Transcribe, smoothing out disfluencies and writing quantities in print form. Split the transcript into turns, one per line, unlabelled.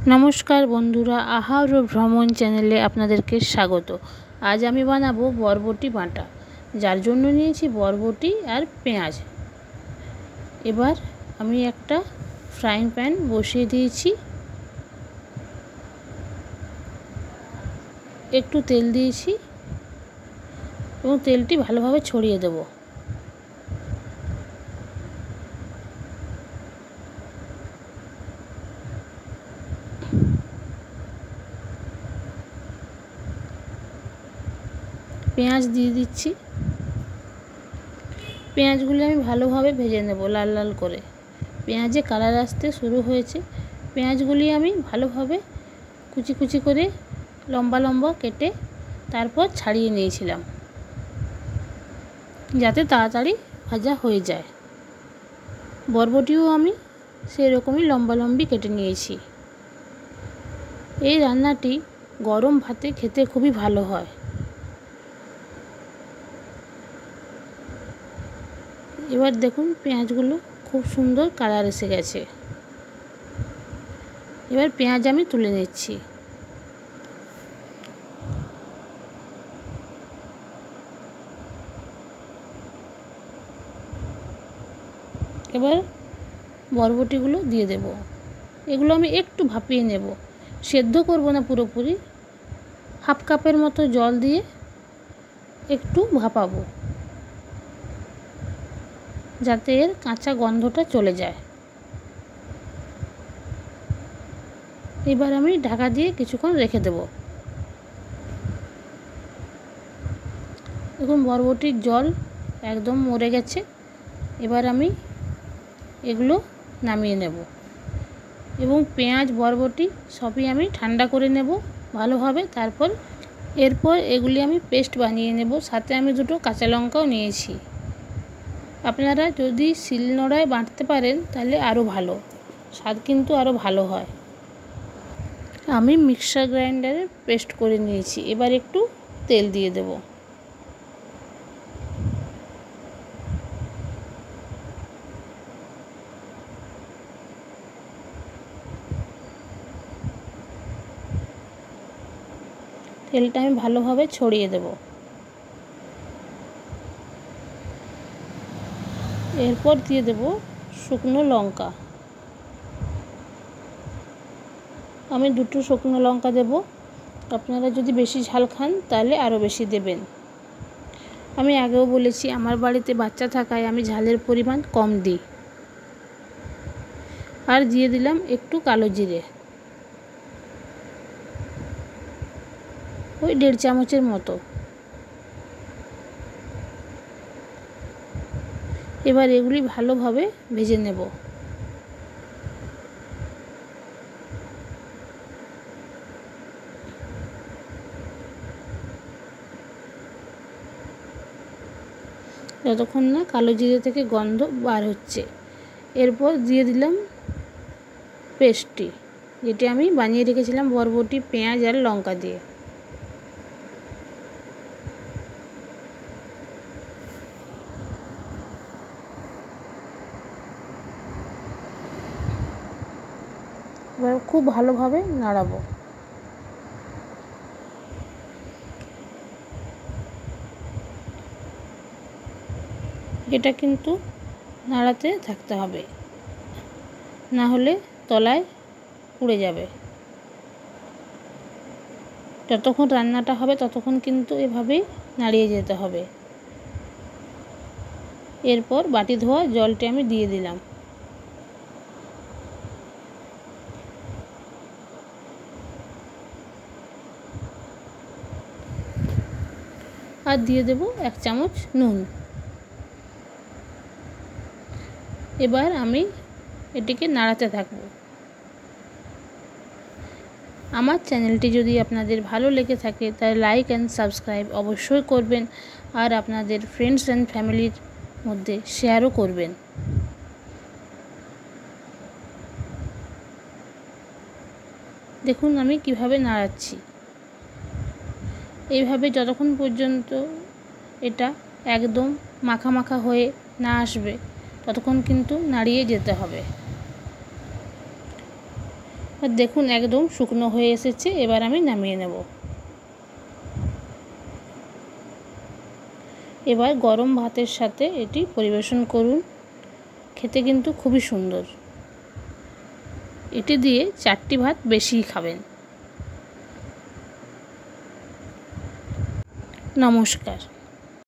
নমস্কার বন্ধুরা, আহার ও ভ্রমণ চ্যানেলে আপনাদেরকে স্বাগত। আজ আমি বানাবো বরবটি বাটা, যার জন্য নিয়েছি বরবটি আর পেঁয়াজ। এবার আমি একটা ফ্রাইং প্যান বসিয়ে দিয়েছি, একটু তেল দিয়েছি এবং তেলটি ভালোভাবে ছড়িয়ে দেব। পেঁয়াজ দিয়ে দিচ্ছি। পেঁয়াজগুলি আমি ভালোভাবে ভেজে নেব লাল লাল করে। পেঁয়াজে কালার আসতে শুরু হয়েছে। পেঁয়াজগুলি আমি ভালোভাবে কুচি কুচি করে লম্বা লম্বা কেটে তারপর ছাড়িয়ে নিয়েছিলাম, যাতে তাড়াতাড়ি ভাজা হয়ে যায়। বরবটিও আমি সেরকমই লম্বা লম্বি কেটে নিয়েছি। এই রান্নাটি গরম ভাতে খেতে খুবই ভালো হয়। এবার দেখুন পেঁয়াজগুলো খুব সুন্দর কালার এসে গেছে। এবার পেঁয়াজ আমি তুলে নিচ্ছি। এবার বরবটিগুলো দিয়ে দেব। এগুলো আমি একটু ভাপিয়ে নেব, সেদ্ধ করব না পুরোপুরি। হাফ কাপের মতো জল দিয়ে একটু ভাপাবো, যাতে এর কাঁচা গন্ধটা চলে যায়। এবার আমি ঢাকা দিয়ে কিছুক্ষণ রেখে দেব। দেখুন বরবটির জল একদম মরে গেছে। এবার আমি এগুলো নামিয়ে নেব এবং পেঁয়াজ বরবটি সবই আমি ঠান্ডা করে নেব ভালোভাবে। এরপর এগুলি আমি পেস্ট বানিয়ে নেব। সাথে আমি দুটো কাঁচা লঙ্কাও নিয়েছি। আপনারা যদি শিলনোড়ায় বাটতে পারেন তাহলে আরও ভালো, স্বাদ কিন্তু আরও ভালো হয়। আমি মিক্সার গ্রাইন্ডারে পেস্ট করে নিয়েছি। এবার একটু তেল দিয়ে দেব। তেলটা আমি ভালোভাবে ছড়িয়ে দেব। এরপর দিয়ে দেব শুকনো লঙ্কা। আমি দুটো শুকনো লঙ্কা দেব। আপনারা যদি বেশি ঝাল খান তাহলে আরও বেশি দেবেন। আমি আগেও বলেছি, আমার বাড়িতে বাচ্চা থাকায় আমি ঝালের পরিমাণ কম দিই। আর দিয়ে দিলাম একটু কালো জিরে, ওই 1.5 চামচের মতো। এবার এগুলি ভালোভাবে ভেজে নেব। যতক্ষণ না কালো জিরে থেকে গন্ধ বার হচ্ছে। এরপর দিয়ে দিলাম পেস্টটি, যেটি আমি বানিয়ে রেখেছিলাম বরবটি, পেঁয়াজ আর লঙ্কা দিয়ে। এবার খুব ভালোভাবে নাড়াবো। এটা কিন্তু নাড়াতে থাকতে হবে, না হলে তলায় পুড়ে যাবে। যতক্ষণ রান্নাটা হবে ততক্ষণ কিন্তু এভাবেই নাড়িয়ে যেতে হবে। এরপর বাটি ধোয়া জলটি আমি দিয়ে দিলাম। আর দিয়ে দেব 1 চামচ নুন। এবার আমি এটিকে নাড়াতে থাকব। আমার চ্যানেলটি যদি আপনাদের ভালো লেগে থাকে তাহলে লাইক অ্যান্ড সাবস্ক্রাইব অবশ্যই করবেন, আর আপনাদের ফ্রেন্ডস অ্যান্ড ফ্যামিলির মধ্যে শেয়ারও করবেন। দেখুন আমি কিভাবে নাড়াচ্ছি। এইভাবে যতক্ষণ পর্যন্ত এটা একদম মাখা মাখা হয়ে না আসবে ততক্ষণ কিন্তু নাড়িয়ে যেতে হবে। আর দেখুন একদম শুকনো হয়ে এসেছে। এবার আমি নামিয়ে নেব। এবার গরম ভাতের সাথে এটি পরিবেশন করুন। খেতে কিন্তু খুবই সুন্দর। এটি দিয়ে 4টি ভাত বেশিই খাবেন। নমস্কার।